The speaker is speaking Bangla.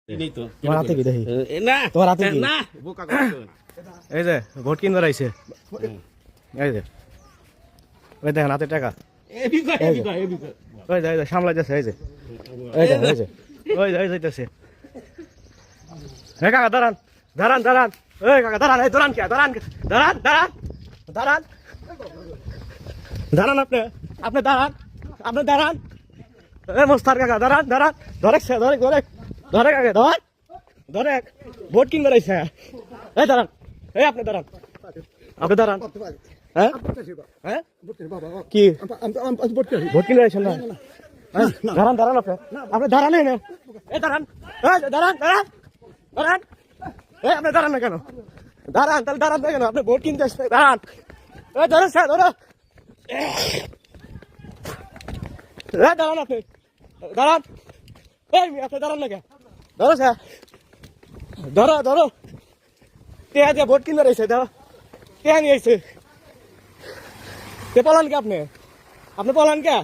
তোমার হাতে কি দেখি তোমার হাতে কি এই যে ভোট কিনবার আইছে এই যে ওই দেখেন হাতে টাকা ওই যে সামলাই যাচ্ছে এই যে এই যে ওই যে ওই যে যাইতেছে হ্যাঁ কাকা দাঁড়ান দাঁড়ান দাঁড়ান ওই কাকা দাঁড়ান এই দাঁড়ান কে দাঁড়ান দাঁড়ান দাঁড়ান দাঁড়ান দাঁড়ান আপনি দাঁড়ান আপনি দাঁড়ান এ মোস্তার কাকা দাঁড়ান দাঁড়ান ধরে ধরে ধরে ধরে কাকা ধর ধরে ভোট কিনবার আইছে এই দাঁড়ান এই আপনি দাঁড়ান আপনি দাঁড়ান হ্যাঁ হ্যাঁ কি ভোট কিনবার আইছেন না দাঁড়ান দাঁড়ান আপনি দাঁড়ান এই দাঁড়ান দাঁড়ান দাঁড়ান দাঁড়ান এই আপনি দাঁড়ান না কেন দাঁড়ান তাহলে দাঁড়ান না কেন আপনি ভোট কিনতে আসছেন দাঁড়ান এই ধরেন স্যার ধরো দাঁড়ান আপনি দাঁড়ান এই আপনি দাঁড়ান না কেন ধরো স্যার ধরো ধরো কে আছে ভোট কিনতে রয়েছে ধরো কে নিয়ে এসে কে পলান কে আপনি পলান কে